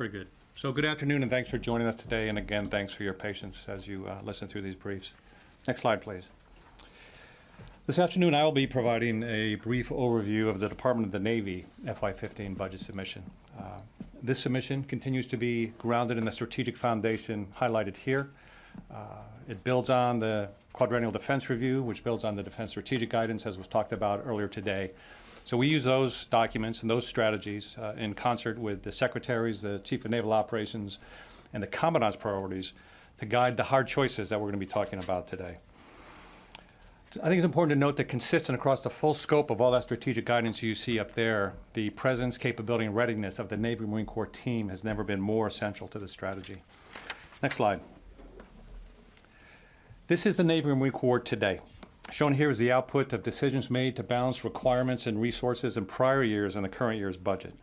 Pretty good. So good afternoon, and thanks for joining us today. And again, thanks for your patience as you listen through these briefs. Next slide, please. This afternoon, I will be providing a brief overview of the Department of the Navy FY15 budget submission. This submission continues to be grounded in the strategic foundation highlighted here. It builds on the quadrennial defense review, which builds on the defense strategic guidance, as was talked about earlier today. So we use those documents and those strategies in concert with the secretaries, the Chief of Naval Operations, and the Commandant's priorities to guide the hard choices that we're going to be talking about today. I think it's important to note that consistent across the full scope of all that strategic guidance you see up there, the presence, capability, and readiness of the Navy Marine Corps team has never been more essential to the strategy. Next slide. This is the Navy Marine Corps today. Shown here is the output of decisions made to balance requirements and resources in prior years and the current year's budget.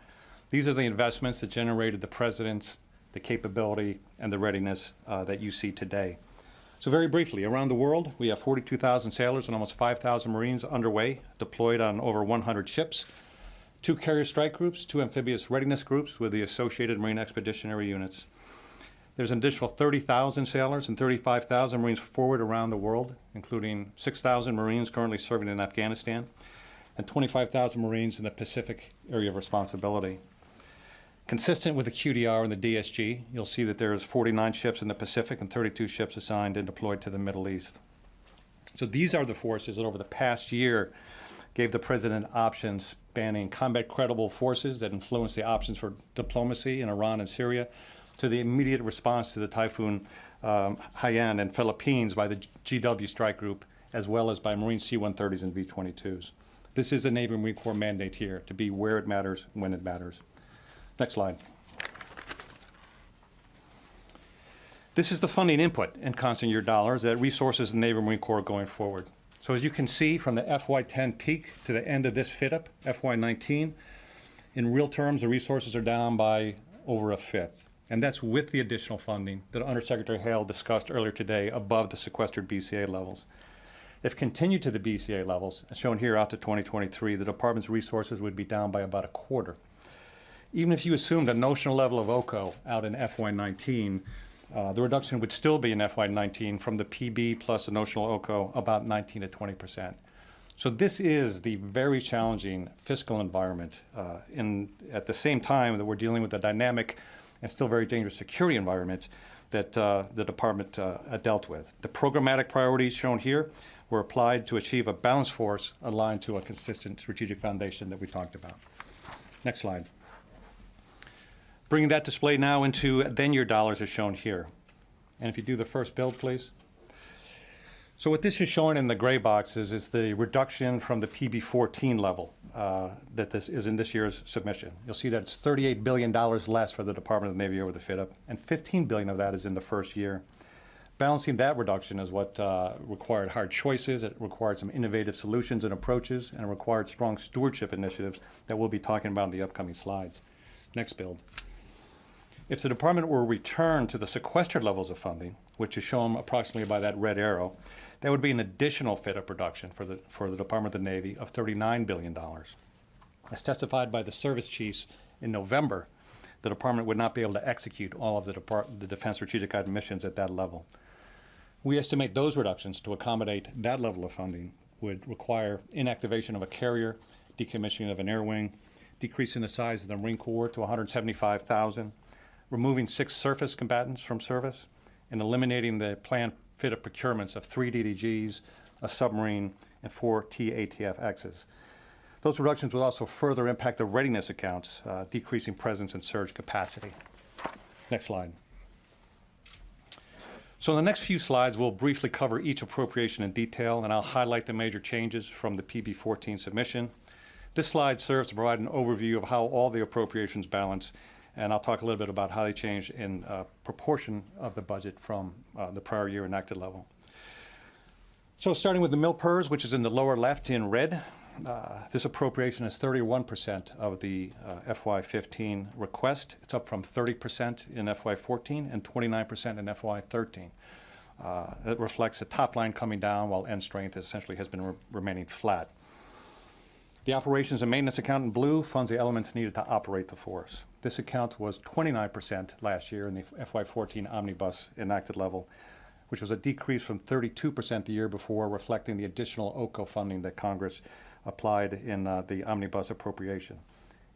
These are the investments that generated the President's, the capability, and the readiness that you see today. So very briefly, around the world, we have 42,000 sailors and almost 5,000 Marines underway, deployed on over 100 ships, 2 carrier strike groups, 2 amphibious readiness groups with the associated Marine expeditionary units. There's an additional 30,000 sailors and 35,000 Marines forward around the world, including 6,000 Marines currently serving in Afghanistan and 25,000 Marines in the Pacific area of responsibility. Consistent with the QDR and the DSG, you'll see that there's 49 ships in the Pacific and 32 ships assigned and deployed to the Middle East. So these are the forces that over the past year gave the President options spanning combat credible forces that influenced the options for diplomacy in Iran and Syria, to the immediate response to the Typhoon Haiyan and Philippines by the GW Strike Group, as well as by Marine C-130s and V-22s. This is the Navy Marine Corps mandate here, to be where it matters, when it matters. Next slide. This is the funding input in constant year dollars that resources the Navy Marine Corps going forward. So as you can see from the FY10 peak to the end of this fit-up, FY19, in real terms, the resources are down by over a fifth. And that's with the additional funding that Undersecretary Hale discussed earlier today above the sequestered BCA levels. If continued to the BCA levels, as shown here out to 2023, the department's resources would be down by about a quarter. Even if you assumed a notional level of OCO out in FY19, the reduction would still be in FY19 from the PB plus a notional OCO about 19 to 20%. So this is the very challenging fiscal environment at the same time that we're dealing with a dynamic and still very dangerous security environment that the department dealt with. The programmatic priorities shown here were applied to achieve a balanced force aligned to a consistent strategic foundation that we talked about. Next slide. Bringing that display now into then-year dollars is shown here. And if you do the first build, please. So what this is showing in the gray boxes is the reduction from the PB14 level that this is in this year's submission. You'll see that it's $38 billion less for the Department of the Navy over the fit-up, and $15 billion of that is in the first year. Balancing that reduction is what required hard choices, it required some innovative solutions and approaches, and it required strong stewardship initiatives that we'll be talking about in the upcoming slides. Next build. If the department were returned to the sequestered levels of funding, which is shown approximately by that red arrow, that would be an additional fit-up reduction for the Department of the Navy of $39 billion. As testified by the service chiefs in November, the department would not be able to execute all of the Defense Strategic Guidance missions at that level. We estimate those reductions to accommodate that level of funding would require inactivation of a carrier, decommissioning of an air wing, decreasing the size of the Marine Corps to 175,000, removing 6 surface combatants from service, and eliminating the planned fit-up procurements of 3 DDGs, a submarine, and 4 TATF-Xs. Those reductions will also further impact the readiness accounts, decreasing presence and surge capacity. Next slide. So in the next few slides, we'll briefly cover each appropriation in detail, and I'll highlight the major changes from the PB14 submission. This slide serves to provide an overview of how all the appropriations balance, and I'll talk a little bit about how they change in proportion of the budget from the prior year enacted level. So starting with the MILPERS, which is in the lower left in red, this appropriation is 31% of the FY15 request. It's up from 30% in FY14 and 29% in FY13. It reflects the top line coming down while end strength essentially has been remaining flat. The operations and maintenance account in blue funds the elements needed to operate the force. This account was 29% last year in the FY14 omnibus enacted level, which was a decrease from 32% the year before, reflecting the additional OCO funding that Congress applied in the omnibus appropriation.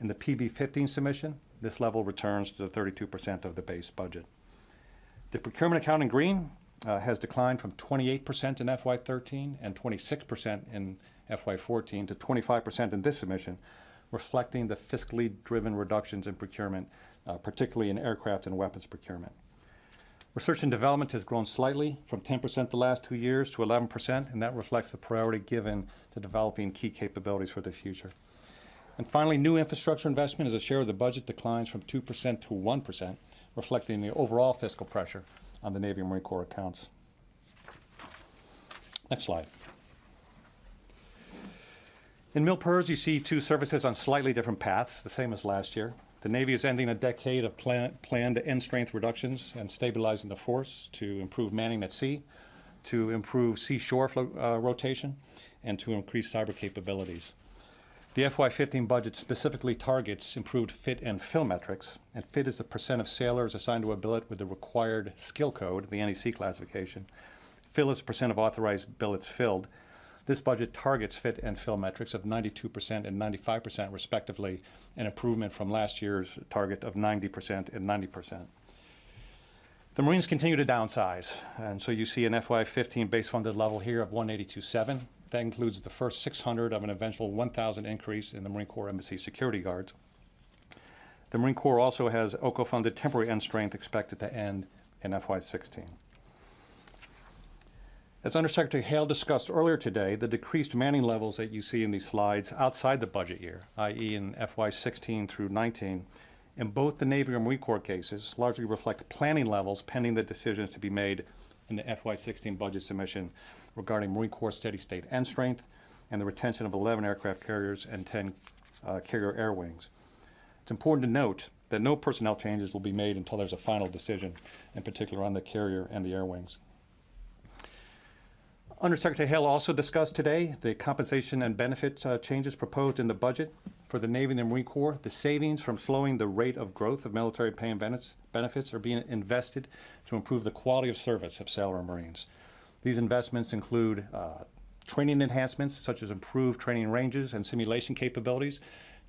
In the PB15 submission, this level returns to 32% of the base budget. The procurement account in green has declined from 28% in FY13 and 26% in FY14 to 25% in this submission, reflecting the fiscally driven reductions in procurement, particularly in aircraft and weapons procurement. Research and development has grown slightly from 10% the last 2 years to 11%, and that reflects the priority given to developing key capabilities for the future. And finally, new infrastructure investment as a share of the budget declines from 2% to 1%, reflecting the overall fiscal pressure on the Navy and Marine Corps accounts. Next slide. In MilPERS, you see two services on slightly different paths, the same as last year. The Navy is ending a decade of planned end strength reductions and stabilizing the force to improve manning at sea, to improve sea-shore rotation, and to increase cyber capabilities. The FY15 budget specifically targets improved fit and fill metrics, and fit is the percent of sailors assigned to a billet with the required skill code, the NEC classification. Fill is the percent of authorized billets filled. This budget targets fit and fill metrics of 92% and 95% respectively, an improvement from last year's target of 90% and 90%. The Marines continue to downsize, and so you see an FY15 base funded level here of 182.7. That includes the first 600 of an eventual 1,000 increase in the Marine Corps Embassy security guards. The Marine Corps also has OCO funded temporary end strength expected to end in FY16. As Undersecretary Hale discussed earlier today, the decreased manning levels that you see in these slides outside the budget year, i.e. in FY16 through 19, in both the Navy and Marine Corps cases, largely reflect planning levels pending the decisions to be made in the FY16 budget submission regarding Marine Corps steady state end strength and the retention of 11 aircraft carriers and 10 carrier air wings. It's important to note that no personnel changes will be made until there's a final decision, in particular on the carrier and the air wings. Undersecretary Hale also discussed today the compensation and benefit changes proposed in the budget for the Navy and the Marine Corps. The savings from slowing the rate of growth of military pay and benefits are being invested to improve the quality of service of sailor and Marines. These investments include training enhancements such as improved training ranges and simulation capabilities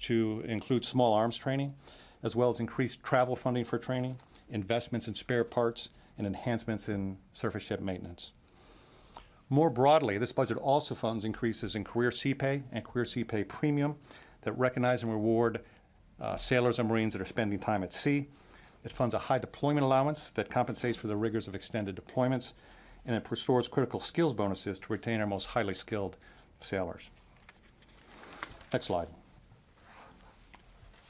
to include small arms training, as well as increased travel funding for training, investments in spare parts, and enhancements in surface ship maintenance. More broadly, this budget also funds increases in career sea pay and career sea pay premium that recognize and reward sailors and Marines that are spending time at sea. It funds a high deployment allowance that compensates for the rigors of extended deployments, and it restores critical skills bonuses to retain our most highly skilled sailors. Next slide.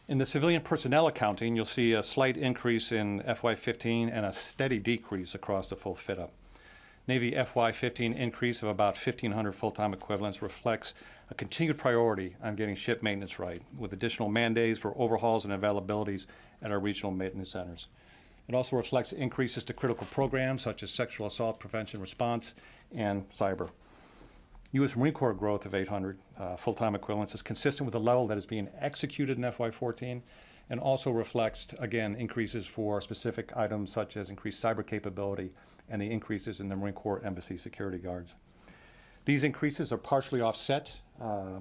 In the civilian personnel accounting, you'll see a slight increase in FY15 and a steady decrease across the full fit-up. Navy FY15 increase of about 1,500 full-time equivalents reflects a continued priority on getting ship maintenance right, with additional man-days for overhauls and availabilities at our regional maintenance centers. It also reflects increases to critical programs such as sexual assault prevention response and cyber. U.S. Marine Corps growth of 800 full-time equivalents is consistent with the level that is being executed in FY14, and also reflects, again, increases for specific items such as increased cyber capability and the increases in the Marine Corps Embassy security guards. These increases are partially offset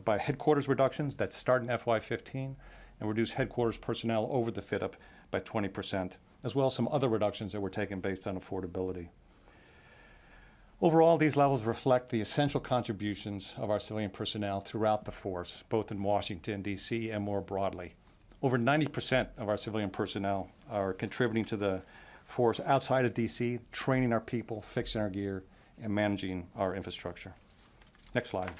by headquarters reductions that start in FY15 and reduce headquarters personnel over the fit-up by 20%, as well as some other reductions that were taken based on affordability. Overall, these levels reflect the essential contributions of our civilian personnel throughout the force, both in Washington, D.C. and more broadly. Over 90% of our civilian personnel are contributing to the force outside of D.C., training our people, fixing our gear, and managing our infrastructure. Next slide.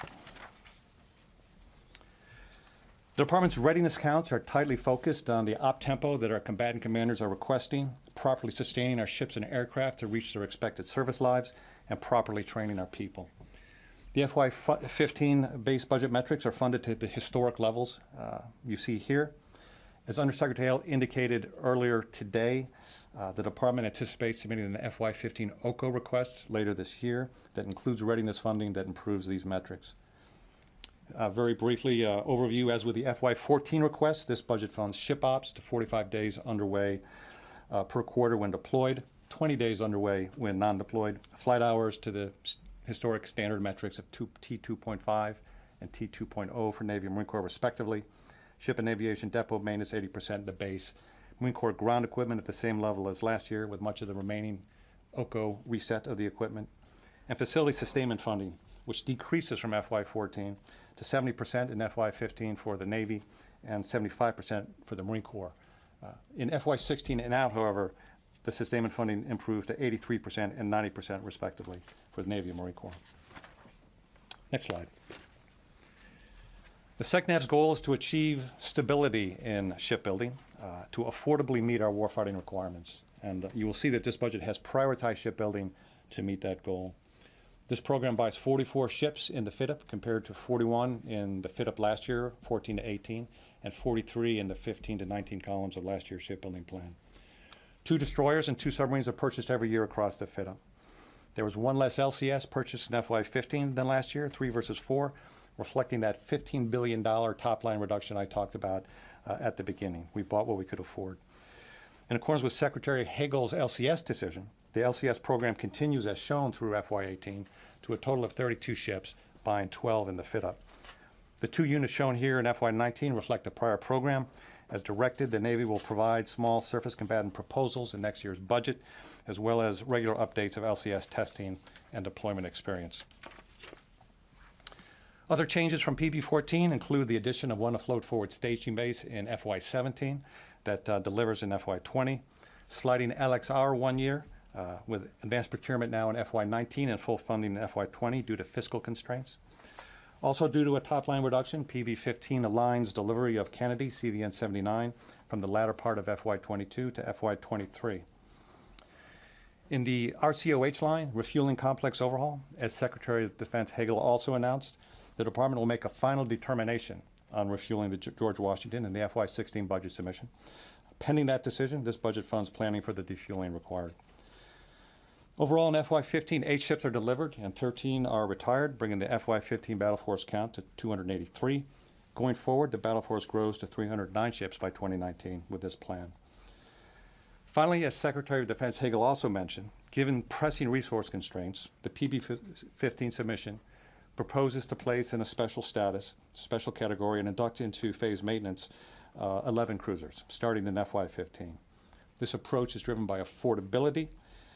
The Department's readiness counts are tightly focused on the op tempo that our combatant commanders are requesting, properly sustaining our ships and aircraft to reach their expected service lives, and properly training our people. The FY15 base budget metrics are funded to the historic levels you see here. As Undersecretary Hale indicated earlier today, the Department anticipates submitting an FY15 OCO request later this year that includes readiness funding that improves these metrics. Very briefly, overview as with the FY14 request, this budget funds ship ops to 45 days underway per quarter when deployed, 20 days underway when non-deployed, flight hours to the historic standard metrics of T2.5 and T2.0 for Navy and Marine Corps respectively, ship and aviation depot maintenance 80% of the base, Marine Corps ground equipment at the same level as last year with much of the remaining OCO reset of the equipment, and facility sustainment funding, which decreases from FY14 to 70% in FY15 for the Navy and 75% for the Marine Corps. In FY16 and out, however, the sustainment funding improves to 83% and 90% respectively for the Navy and Marine Corps. Next slide. The SecNav's goal is to achieve stability in shipbuilding to affordably meet our warfighting requirements. And you will see that this budget has prioritized shipbuilding to meet that goal. This program buys 44 ships in the FYDP compared to 41 in the FYDP last year, 14 to 18, and 43 in the 15 to 19 columns of last year's shipbuilding plan. 2 destroyers and 2 submarines are purchased every year across the FYDP. There was 1 less LCS purchased in FY15 than last year, 3 versus 4, reflecting that $15 billion top line reduction I talked about at the beginning. We bought what we could afford. In accordance with Secretary Hagel's LCS decision, the LCS program continues as shown through FY18 to a total of 32 ships, buying 12 in the FYDP. The 2 units shown here in FY19 reflect the prior program. As directed, the Navy will provide small surface combatant proposals in next year's budget, as well as regular updates of LCS testing and deployment experience. Other changes from PB14 include the addition of one afloat forward staging base in FY17 that delivers in FY20, sliding LXR 1 year, with advanced procurement now in FY19 and full funding in FY20 due to fiscal constraints. Also due to a top-line reduction, PB15 aligns delivery of Kennedy CVN 79 from the latter part of FY22 to FY23. In the RCOH line, refueling complex overhaul, as Secretary of Defense Hagel also announced, the Department will make a final determination on refueling the George Washington in the FY16 budget submission. Pending that decision, this budget funds planning for the defueling required. Overall, in FY15, 8 ships are delivered and 13 are retired, bringing the FY15 battle force count to 283. Going forward, the battle force grows to 309 ships by 2019 with this plan. Finally, as Secretary of Defense Hagel also mentioned, given pressing resource constraints, the PB15 submission proposes to place in a special status, special category, and induct into phase maintenance 11 cruisers, starting in FY15. This approach is driven by affordability,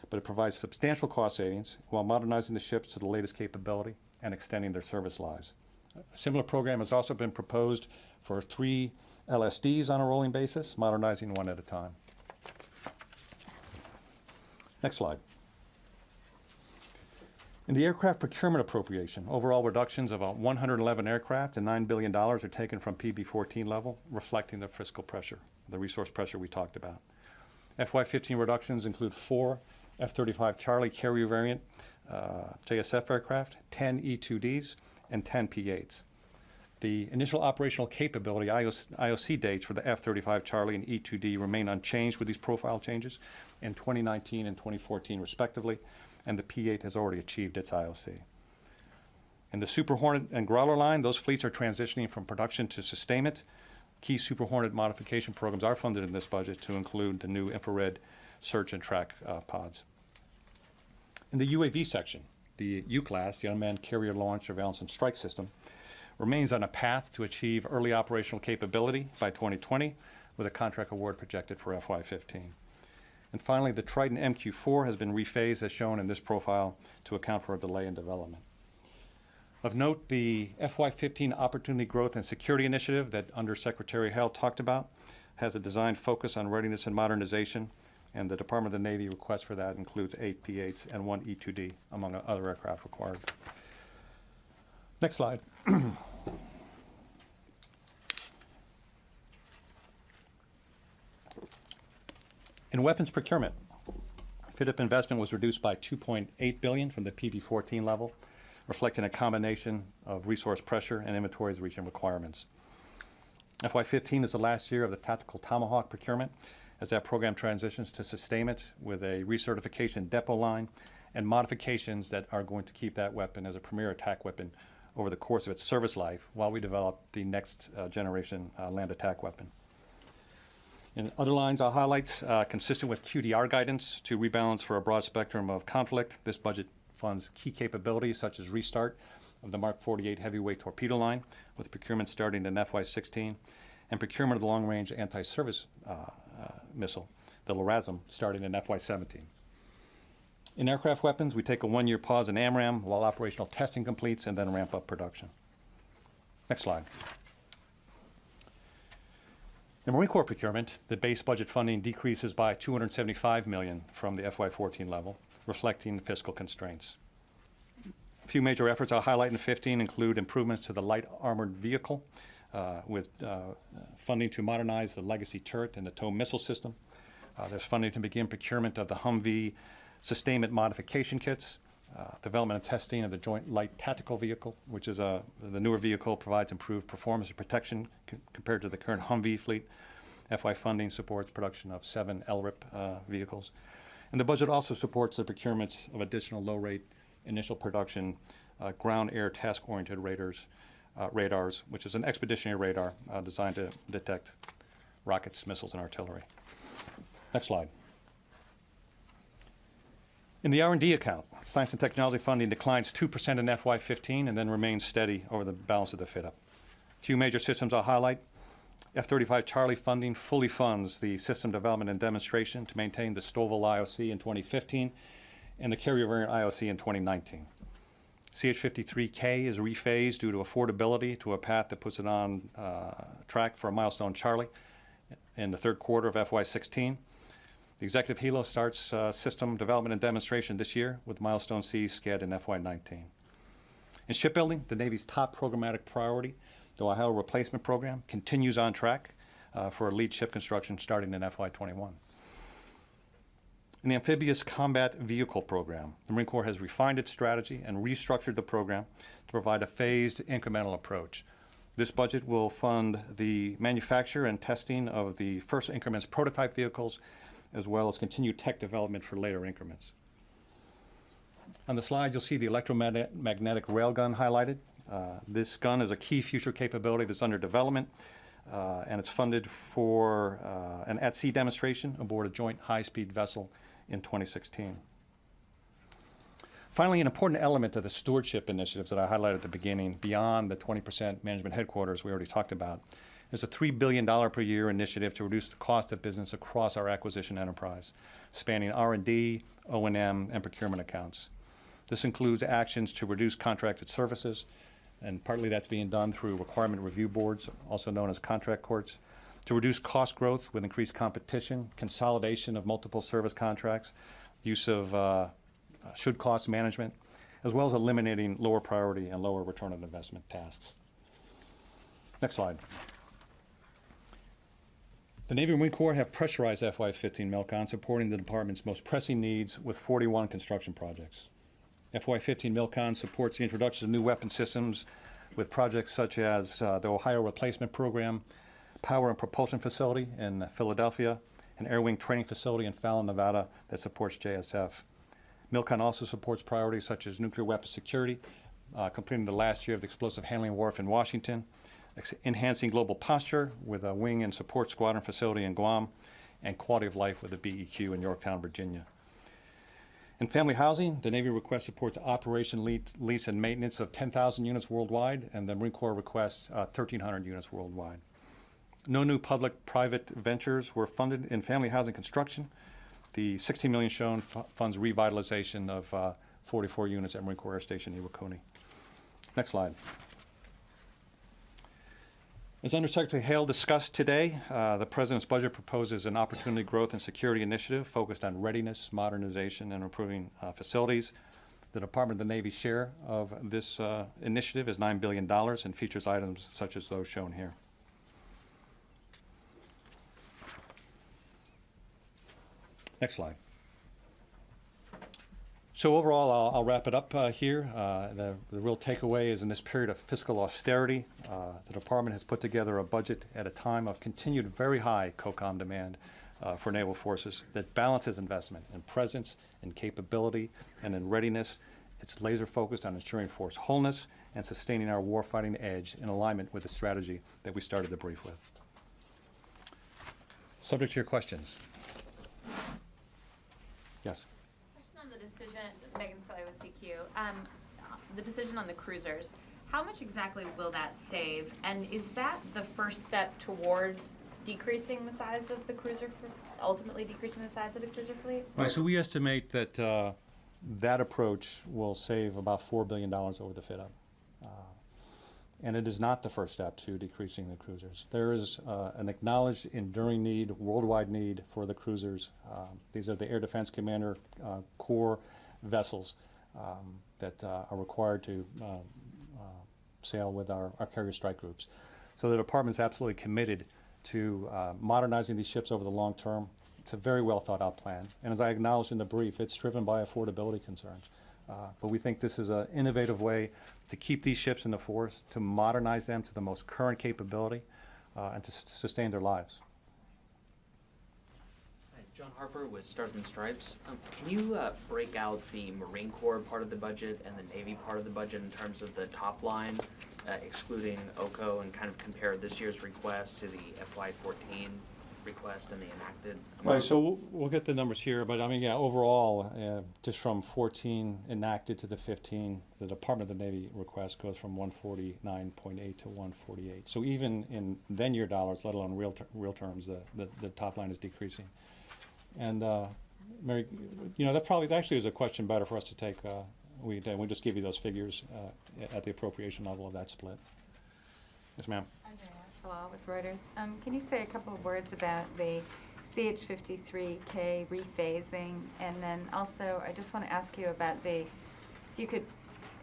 but it provides substantial cost savings while modernizing the ships to the latest capability and extending their service lives. A similar program has also been proposed for 3 LSDs on a rolling basis, modernizing one at a time. Next slide. In the aircraft procurement appropriation, overall reductions of 111 aircraft and $9 billion are taken from PB14 level, reflecting the fiscal pressure, the resource pressure we talked about. FY15 reductions include 4 F-35 Charlie carrier variant JSF aircraft, 10 E-2Ds, and 10 P-8s. The initial operational capability IOC dates for the F-35 Charlie and E-2D remain unchanged with these profile changes in 2019 and 2014 respectively, and the P-8 has already achieved its IOC. In the Super Hornet and Growler line, those fleets are transitioning from production to sustainment. Key Super Hornet modification programs are funded in this budget to include the new infrared search and track pods. In the UAV section, the U-Class, the Unmanned Carrier Launch Surveillance and Strike System, remains on a path to achieve early operational capability by 2020, with a contract award projected for FY15. And finally, the Triton MQ-4 has been rephased as shown in this profile to account for a delay in development. Of note, the FY15 Opportunity Growth and Security Initiative that Undersecretary Hale talked about has a designed focus on readiness and modernization, and the Department of the Navy request for that includes 8 P-8s and 1 E-2D, among other aircraft required. Next slide. In weapons procurement, FYDP investment was reduced by $2.8 billion from the PB14 level, reflecting a combination of resource pressure and inventories reaching requirements. FY15 is the last year of the Tactical Tomahawk procurement, as that program transitions to sustainment with a recertification depot line and modifications that are going to keep that weapon as a premier attack weapon over the course of its service life while we develop the next generation land attack weapon. In other lines I'll highlight, consistent with QDR guidance to rebalance for a broad spectrum of conflict, this budget funds key capabilities such as restart of the Mark 48 heavyweight torpedo line, with procurement starting in FY16, and procurement of the long-range anti-service missile, the LRASM, starting in FY17. In aircraft weapons, we take a one-year pause in AMRAAM while operational testing completes and then ramp up production. Next slide. In Marine Corps procurement, the base budget funding decreases by $275 million from the FY14 level, reflecting fiscal constraints. A few major efforts I'll highlight in 15 include improvements to the light armored vehicle with funding to modernize the legacy turret and the TOW missile system. There's funding to begin procurement of the Humvee sustainment modification kits, development and testing of the Joint Light Tactical Vehicle, which is the newer vehicle, provides improved performance and protection compared to the current Humvee fleet. FY funding supports production of 7 LRIP vehicles. And the budget also supports the procurement of additional low-rate initial production ground-air task-oriented radars, which is an expeditionary radar designed to detect rockets, missiles, and artillery. Next slide. In the R&D account, science and technology funding declines 2% in FY15 and then remains steady over the balance of the fit-up. A few major systems I'll highlight. F-35 Charlie funding fully funds the system development and demonstration to maintain the Stovall IOC in 2015 and the carrier variant IOC in 2019. CH-53K is rephased due to affordability to a path that puts it on track for a milestone Charlie in the third quarter of FY16. The Executive Helo starts system development and demonstration this year with milestone C sched in FY19. In shipbuilding, the Navy's top programmatic priority, the Ohio replacement program, continues on track for a lead ship construction starting in FY21. In the amphibious combat vehicle program, the Marine Corps has refined its strategy and restructured the program to provide a phased incremental approach. This budget will fund the manufacture and testing of the first increments prototype vehicles, as well as continued tech development for later increments. On the slide, you'll see the electromagnetic railgun highlighted. This gun is a key future capability that's under development, and it's funded for an at-sea demonstration aboard a joint high-speed vessel in 2016. Finally, an important element of the stewardship initiatives that I highlighted at the beginning, beyond the 20% management headquarters we already talked about, is a $3 billion per year initiative to reduce the cost of business across our acquisition enterprise, spanning R&D, O&M, and procurement accounts. This includes actions to reduce contracted services, and partly that's being done through requirement review boards, also known as contract courts, to reduce cost growth with increased competition, consolidation of multiple service contracts, use of should cost management, as well as eliminating lower priority and lower return on investment tasks. Next slide. The Navy and Marine Corps have pressurized FY15 MILCON, supporting the department's most pressing needs with 41 construction projects. FY15 MILCON supports the introduction of new weapon systems with projects such as the Ohio replacement program, power and propulsion facility in Philadelphia, an air wing training facility in Fallon, Nevada that supports JSF. MILCON also supports priorities such as nuclear weapons security, completing the last year of the explosive handling wharf in Washington, enhancing global posture with a wing and support squadron facility in Guam, and quality of life with a BEQ in Yorktown, Virginia. In family housing, the Navy request supports operation, lease, and maintenance of 10,000 units worldwide, and the Marine Corps requests 1,300 units worldwide. No new public-private ventures were funded in family housing construction. The $16 million shown funds revitalization of 44 units at Marine Corps Air Station Iwakuni. Next slide. As Undersecretary Hale discussed today, the President's budget proposes an opportunity growth and security initiative focused on readiness, modernization, and improving facilities. The Department of the Navy's share of this initiative is $9 billion and features items such as those shown here. Next slide. So overall, I'll wrap it up here. The real takeaway is in this period of fiscal austerity, the department has put together a budget at a time of continued very high COCOM demand for naval forces that balances investment in presence, in capability, and in readiness, It's laser focused on ensuring force wholeness and sustaining our warfighting edge in alignment with the strategy that we started the brief with. Subject to your questions. Yes. Question on the decision, Megan Scully with CQ. The decision on the cruisers, how much exactly will that save? And is that the first step towards decreasing the size of the cruiser, ultimately decreasing the size of the cruiser fleet? Right, so we estimate that that approach will save about $4 billion over the fit-up. And it is not the first step to decreasing the cruisers. There is an acknowledged enduring need, worldwide need for the cruisers. These are the Air Defense Commander Corps vessels that are required to sail with our carrier strike groups. So the department's absolutely committed to modernizing these ships over the long term. It's a very well thought out plan. And as I acknowledged in the brief, it's driven by affordability concerns. But we think this is an innovative way to keep these ships in the force, to modernize them to the most current capability, and to sustain their lives. Hi, John Harper with Stars and Stripes. Can you break out the Marine Corps part of the budget and the Navy part of the budget in terms of the top line, excluding OCO, and kind of compare this year's request to the FY14 request and the enacted amount? Right, so we'll get the numbers here, but I mean, yeah, overall, just from 14 enacted to the 15, the Department of the Navy request goes from 149.8 to 148. So even in then-year dollars, let alone real terms, the top line is decreasing. And Mary, you know, that actually is a question better for us to take. We'll just give you those figures at the appropriation level of that split. Yes, ma'am. Hello, with Reuters. Can you say a couple of words about the CH-53K rephasing? And then also, I just want to ask you about if you could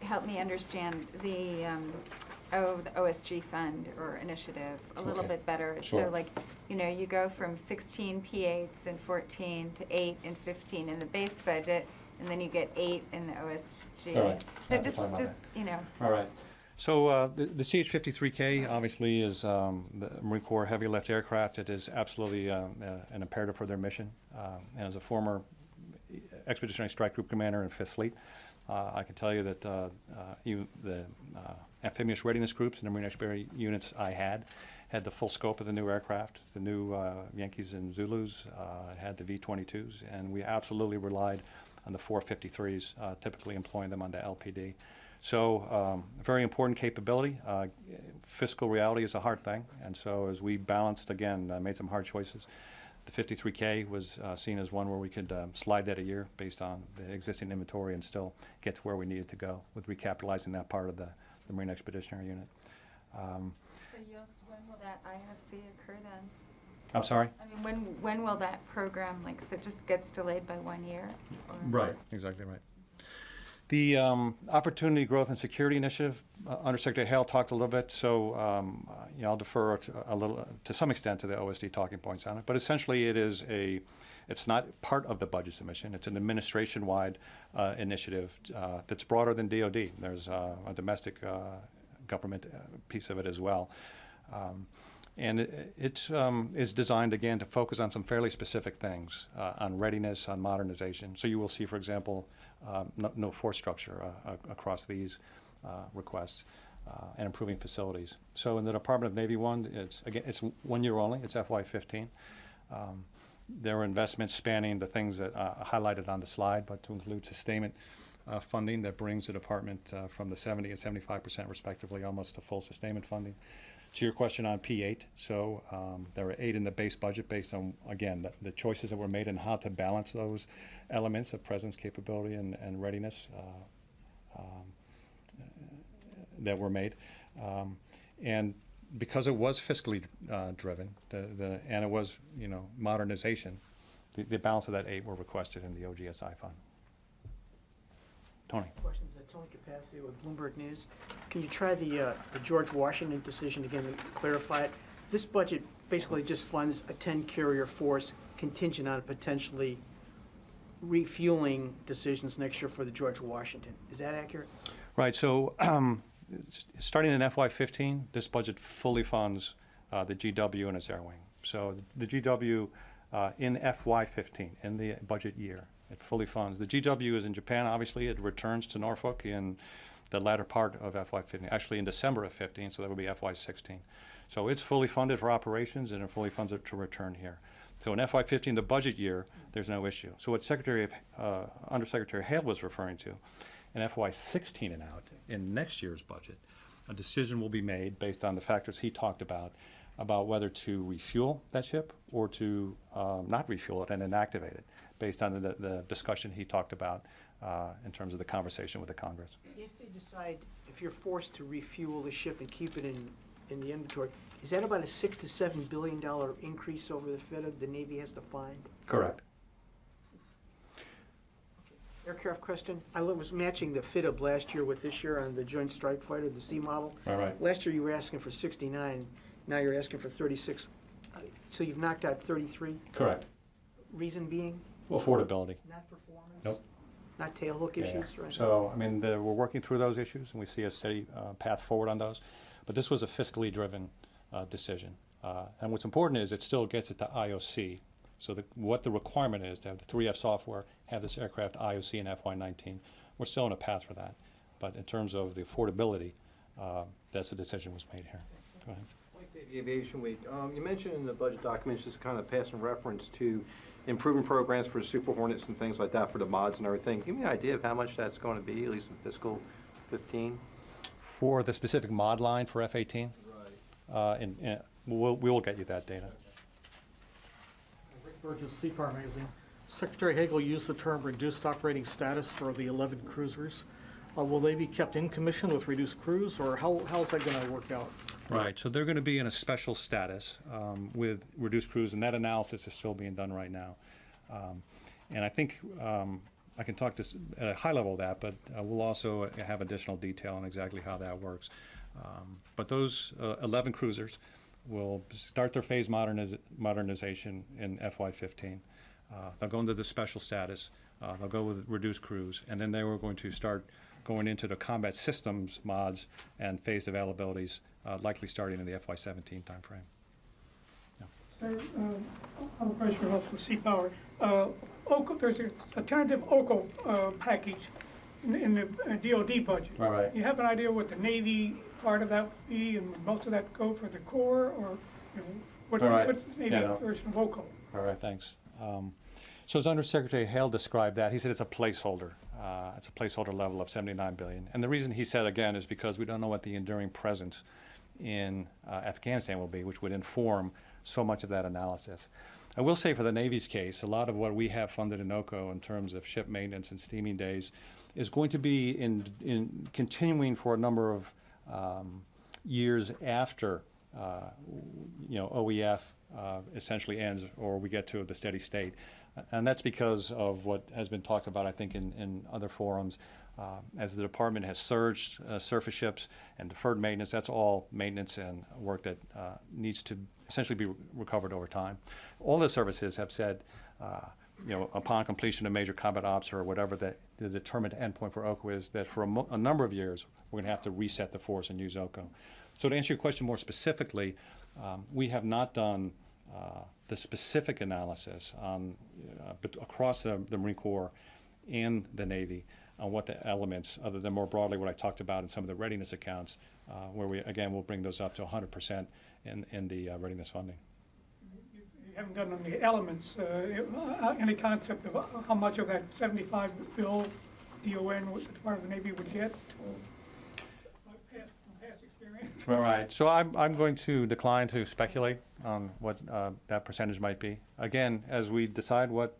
help me understand the OSG fund or initiative a little bit better. Sure. So like, you know, you go from 16 P8s in 14 to 8 in 15 in the base budget, and then you get 8 in the OSG. All right. So just, you know. All right. So the CH-53K obviously is the Marine Corps heavy lift aircraft. It is absolutely an imperative for their mission. And as a former Expeditionary Strike Group commander in 5th Fleet, I can tell you that the amphibious readiness groups and the Marine Expeditionary units I had the full scope of the new aircraft. The new Yankees and Zulus had the V-22s, and we absolutely relied on the 453s, typically employing them under LPD. So very important capability. Fiscal reality is a hard thing, and so as we balanced, again, made some hard choices. The 53K was seen as one where we could slide that a year based on the existing inventory and still get to where we needed to go with recapitalizing that part of the Marine Expeditionary Unit. So when will that ISC occur then? I'm sorry? I mean, when will that program, like, so it just gets delayed by 1 year? Or? Right, exactly right. The Opportunity, Growth, and Security Initiative, Undersecretary Hale talked a little bit, so you know, I'll defer to some extent to the OSD talking points on it. But essentially, it's not part of the budget submission. It's an administration-wide initiative that's broader than DoD. There's a domestic government piece of it as well. And it is designed, again, to focus on some fairly specific things, on readiness, on modernization. So you will see, for example, no force structure across these requests, and improving facilities. So in the Department of Navy one, it's 1 year only. It's FY15. There are investments spanning the things that highlighted on the slide, but to include sustainment funding that brings the department from the 70 and 75% respectively, almost to full sustainment funding. To your question on P8, so there are 8 in the base budget based on, again, the choices that were made and how to balance those elements of presence, capability, and readiness that were made. And because it was fiscally driven, and it was, you know, modernization, the balance of that 8 were requested in the OGSI fund. Tony. Questions. Tony Capaccio with Bloomberg News. Can you try the George Washington decision again and clarify it? This budget basically just funds a 10-carrier force contingent on potentially refueling decisions next year for the George Washington. Is that accurate? Right. So starting in FY15, this budget fully funds the GW and its air wing. So the GW in FY15, in the budget year. It fully funds. The GW is in Japan, obviously. It returns to Norfolk in the latter part of FY15, actually in December of 15, so that would be FY16. So it's fully funded for operations and it fully funds it to return here. So in FY15, the budget year, there's no issue. So what Undersecretary Hale was referring to, in FY16 and out, in next year's budget, a decision will be made based on the factors he talked about whether to refuel that ship or to not refuel it and inactivate it, based on the discussion he talked about in terms of the conversation with the Congress. If they decide, if you're forced to refuel the ship and keep it in the inventory, is that about a $6 to $7 billion increase over the FITA the Navy has to find? Correct. Aircraft question. I was matching the FITA last year with this year on the Joint Strike Fighter, the C model. All right. Last year you were asking for 69, now you're asking for 36. So you've knocked out 33? Correct. Reason being? Affordability. Not performance? Nope. Not tailhook Yeah. issues, right? So, I mean, we're working through those issues, and we see a steady path forward on those. But this was a fiscally driven decision. And what's important is it still gets it to IOC. So what the requirement is to have the 3F software, have this aircraft IOC in FY19. We're still on a path for that. But in terms of the affordability, that's the decision was made here. Go ahead. Like the Aviation Week, you mentioned in the budget documents, just kind of passing reference to improvement programs for Super Hornets and things like that for the mods and everything. Give me an idea of how much that's going to be, at least in fiscal 15? For the specific mod line for F-18, Right. we will get you that data. Rick Burgess, CPAR Magazine. Secretary Hagel used the term reduced operating status for the 11 cruisers. Will they be kept in commission with reduced crews, or how's that going to work out? Right, so they're going to be in a special status with reduced crews, and that analysis is still being done right now. And I think I can talk at a high level of that, but we'll also have additional detail on exactly how that works. But those 11 cruisers will start their phase modernization in FY15. They'll go into the special status, they'll go with reduced crews, and then they were going to start going into the combat systems mods and phased availabilities, likely starting in the FY17 timeframe. Sir, I have a question also for Sea Power. OCO, there's a tentative OCO package in the DOD budget. All right. You have an idea what the Navy part of that would be, and would most of that go for the Corps, or you know, what's All right. what's the Navy Yeah, no. version of OCO? All right, thanks. So as Undersecretary Hale described that, he said it's a placeholder. It's a placeholder level of $79 billion. And the reason he said, again, is because we don't know what the enduring presence in Afghanistan will be, which would inform so much of that analysis. I will say for the Navy's case, a lot of what we have funded in OCO in terms of ship maintenance and steaming days is going to be in continuing for a number of years after OEF essentially ends or we get to the steady state. And that's because of what has been talked about, I think, in other forums. As the department has surged surface ships and deferred maintenance, that's all maintenance and work that needs to essentially be recovered over time. All the services have said, upon completion of major combat ops or whatever the determined endpoint for OCO is, that for a number of years, we're going to have to reset the force and use OCO. So to answer your question more specifically, we have not done the specific analysis on, across the Marine Corps and the Navy on what the elements, other than more broadly what I talked about in some of the readiness accounts, where we, again, will bring those up to 100% in the readiness funding. You haven't done on the elements, any concept of how much of that 75 bill DON, what the Department of the Navy would get? Past experience? All right, so I'm going to decline to speculate on what that percentage might be. Again, as we decide what,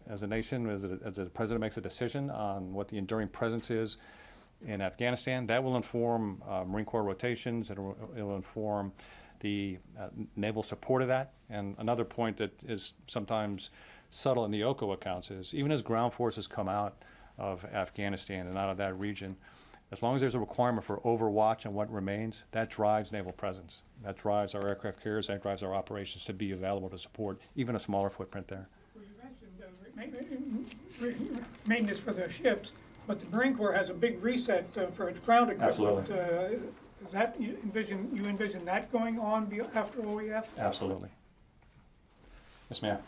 as a nation, as the president makes a decision on what the enduring presence is in Afghanistan, that will inform Marine Corps rotations, it'll inform the naval support of that. And another point that is sometimes subtle in the OCO accounts is, even as ground forces come out of Afghanistan and out of that region, as long as there's a requirement for overwatch and what remains, that drives naval presence. That drives our aircraft carriers, that drives our operations to be available to support even a smaller footprint there. Well, you mentioned maintenance for the ships, but the Marine Corps has a big reset for its ground equipment. Absolutely. Is that, you envision that going on after OEF? Absolutely. Yes, ma'am.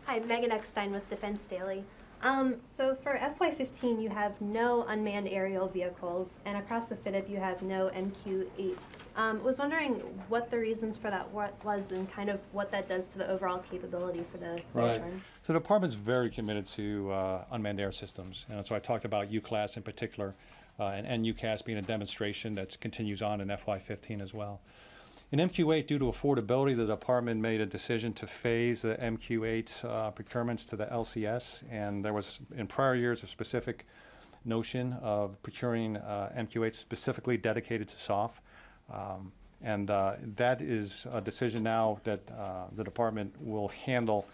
Hi, Megan Eckstein with Defense Daily. So for FY15, you have no unmanned aerial vehicles, and across the FIDIP, you have no MQ-8s. Was wondering what the reasons for that was and kind of what that does to the overall capability for the Right. return. So the department's very committed to unmanned air systems. And so I talked about UCLAS in particular, and UCAS being a demonstration that continues on in FY15 as well. In MQ-8, due to affordability, the department made a decision to phase the MQ-8 procurements to the LCS. And there was, in prior years, a specific notion of procuring MQ-8 specifically dedicated to SOF. That is a decision now that the department will handle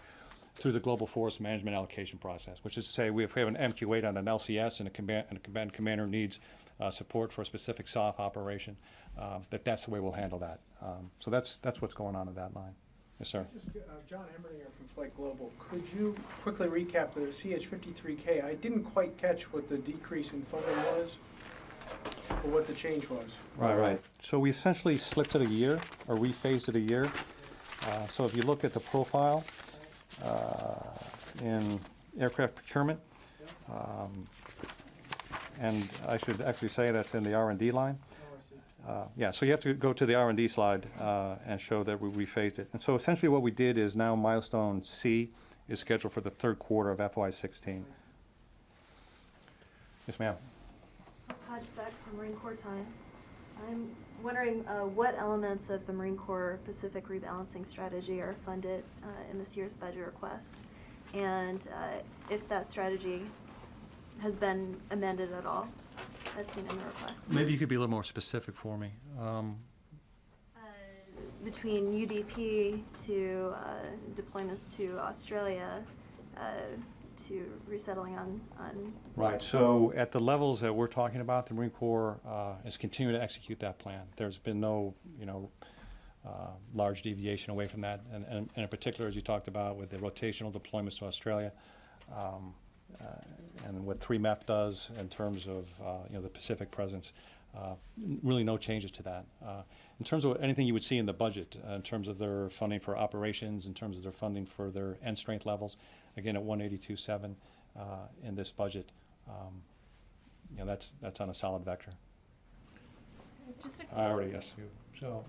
through the Global Force Management Allocation process, which is to say if we have an MQ-8 on an LCS and a command commander needs support for a specific SOF operation, that's the way we'll handle that. So that's what's going on in that line. Yes, sir. Just, John Emmerdinger from Flight Global. Could you quickly recap the CH-53K? I didn't quite catch what the decrease in funding was, or what the change was. Right. So we essentially slipped it a year, or rephased it a year. So if you look at the profile in aircraft procurement, and I should actually say that's in the R&D line. Yeah, so you have to go to the R&D slide and show that we rephased it. And so essentially what we did is now milestone C is scheduled for the third quarter of FY16. Yes, ma'am. Hodgesack from Marine Corps Times. I'm wondering what elements of the Marine Corps Pacific rebalancing strategy are funded in this year's budget request, and if that strategy has been amended at all, as seen in the request. Maybe you could be a little more specific for me. Between UDP to deployments to Australia, to resettling on Right, so at the levels that we're talking about, the Marine Corps is continuing to execute that plan. There's been no, large deviation away from that. And in particular, as you talked about with the rotational deployments to Australia, and what 3MEF does in terms of, the Pacific presence, really no changes to that. In terms of anything you would see in the budget, in terms of their funding for operations, in terms of their funding for their end strength levels, again at 182.7 in this budget, that's on a solid vector. Just a I already asked you. So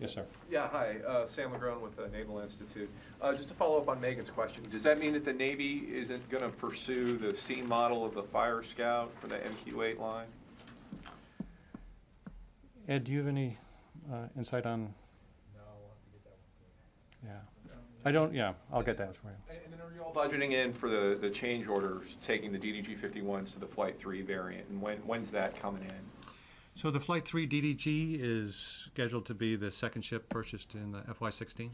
yes, sir. Yeah, hi, Sam Legrone with the Naval Institute. Just to follow up on Megan's question, does that mean that the Navy isn't going to pursue the C model of the Fire Scout for the MQ-8 line? Ed, do you have any insight on? No, I'll have to get that one. Yeah. I don't, yeah, I'll get that for you. And then are you all budgeting in for the change orders, taking the DDG-51s to the Flight 3 variant, and when's that coming in? So the Flight 3 DDG is scheduled to be the second ship purchased in FY16.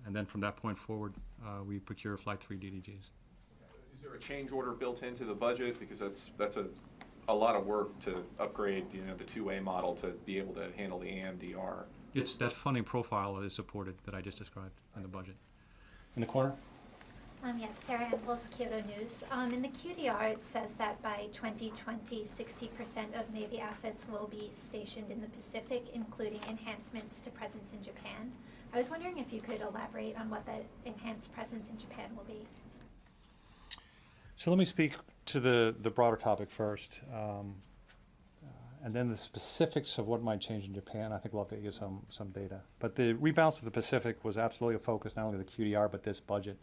And then from that point forward, we procure Flight 3 DDGs. Is there a change order built into the budget? Because that's a lot of work to upgrade, the 2A model to be able to handle the AMDR. It's that funding profile is supported that I just described in the budget. In the corner? Yes, Sarah Amples, Kyoto News. In the QDR, it says that by 2020, 60% of Navy assets will be stationed in the Pacific, including enhancements to presence in Japan. I was wondering if you could elaborate on what that enhanced presence in Japan will be. So let me speak to the broader topic first, and then the specifics of what might change in Japan. I think we'll have to give some data. But the rebalance of the Pacific was absolutely a focus, not only of the QDR, but this budget.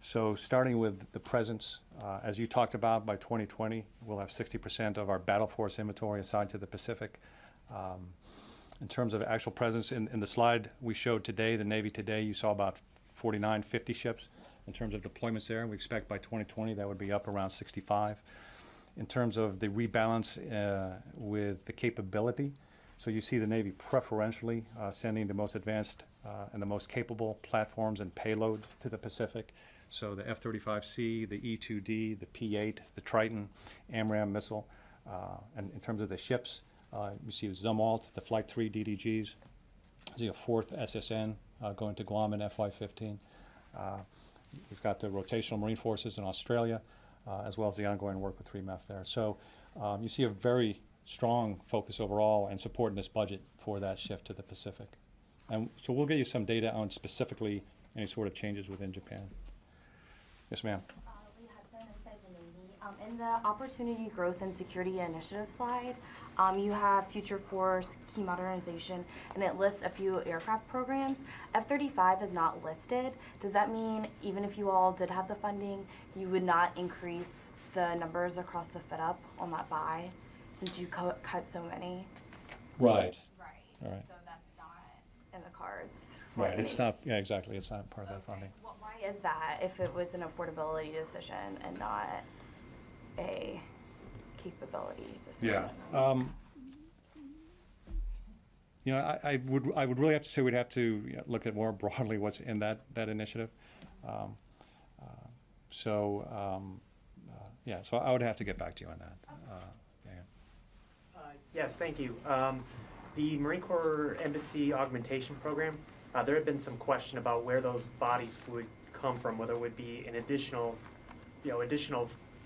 So starting with the presence, as you talked about, by 2020, we'll have 60% of our battle force inventory assigned to the Pacific. In terms of actual presence, in the slide we showed today, the Navy today, you saw about 49, 50 ships in terms of deployments there. We expect by 2020 that would be up around 65. In terms of the rebalance with the capability, so you see the Navy preferentially sending the most advanced and the most capable platforms and payloads to the Pacific. So the F-35C, the E-2D, the P-8, the Triton, AMRAAM missile. And in terms of the ships, you see the Zumwalt, the Flight 3 DDGs, the 4th SSN going to Guam in FY15. We've got the rotational Marine Forces in Australia, as well as the ongoing work with 3MEF there. So you see a very strong focus overall and support in this budget for that shift to the Pacific. And so we'll get you some data on specifically any sort of changes within Japan. Yes, ma'am. Lee Hudson inside the Navy. In the Opportunity Growth and Security Initiative slide, you have Future Force, Key Modernization, and it lists a few aircraft programs. F-35 is not listed. Does that mean even if you all did have the funding, you would not increase the numbers across the FedUp on that buy, since you cut so many? Right. Right. All right. So that's not in the cards. Right, it's not, yeah, exactly, it's not part of that funding. Well, why is that if it was an affordability decision and not a capability decision? Yeah. You know, I would really have to say we'd have to look at more broadly what's in that initiative. Yeah, so I would have to get back to you on that. Yeah. Yes, thank you. The Marine Corps Embassy Augmentation Program, there had been some question about where those bodies would come from, whether it would be an additional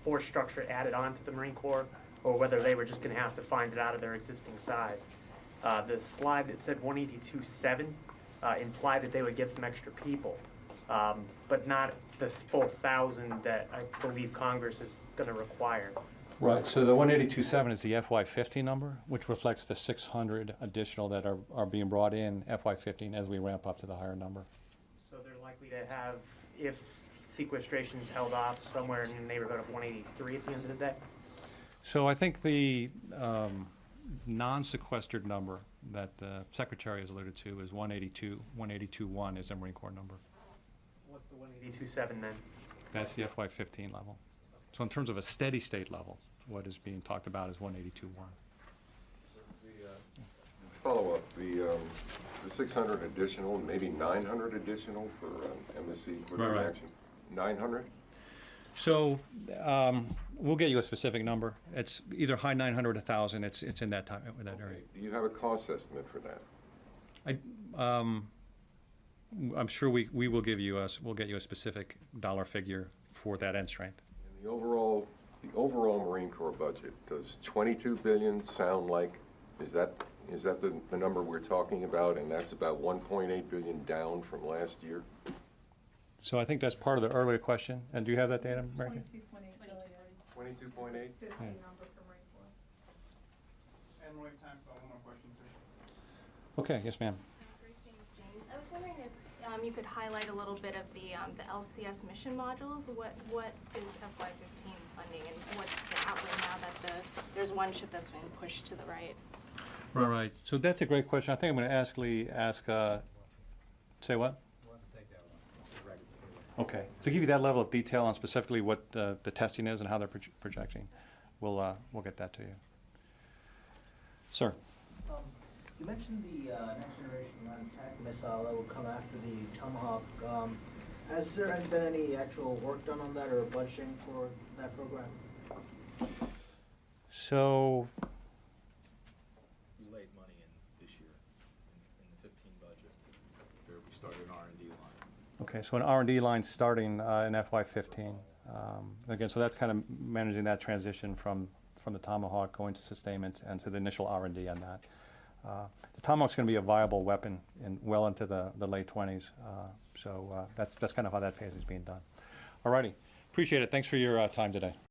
force structure added on to the Marine Corps, or whether they were just going to have to find it out of their existing size. The slide that said 182.7 implied that they would get some extra people, but not the full 1,000 that I believe Congress is going to require. Right, so the 182.7 is the FY15 number, which reflects the 600 additional that are being brought in FY15 as we ramp up to the higher number. So they're likely to have, if sequestration is held off, somewhere in the neighborhood of 183 at the end of the day? So I think the non-sequestered number that the Secretary has alluded to is 182, 182.1 is the Marine Corps number. What's the 182.7 then? That's the FY15 level. So in terms of a steady state level, what is being talked about is 182.1. Follow up, the 600 additional, maybe 900 additional for embassy quick Right. reaction? 900? So we'll get you a specific number. It's either high 900, 1,000. It's in that time, in that area. Do you have a cost estimate for that? I'm sure we will give you we'll get you a specific dollar figure for that end strength. And the overall Marine Corps budget, does 22 billion sound like, is that the number we're talking about, and that's about 1.8 billion down from last year? So I think that's part of the earlier question. And do you have that data, Mary Kay? 22.8? 15 number for Marine Corps. And we have time for one more question, sir. Okay, yes, ma'am. James, I was wondering if you could highlight a little bit of the LCS mission modules. What is FY15 funding, and what's the outlay now that there's one ship that's being pushed to the right? Right. So that's a great question. I think I'm going to ask Lee, say what? Okay. To give you that level of detail on specifically what the testing is and how they're projecting, we'll get that to you. Sir. You mentioned the next generation non-attack missile that will come after the Tomahawk. Has there been any actual work done on that or budgeting for that program? So We laid money in this year, in the 15 budget. There we started an R&D line. okay, so an R&D line starting in FY15. Again, so that's kind of managing that transition from the Tomahawk going to sustainment and to the initial R&D on that. The Tomahawk's going to be a viable weapon well into the late 20s, so that's kind of how that phase is being done. All righty, appreciate it. Thanks for your time today.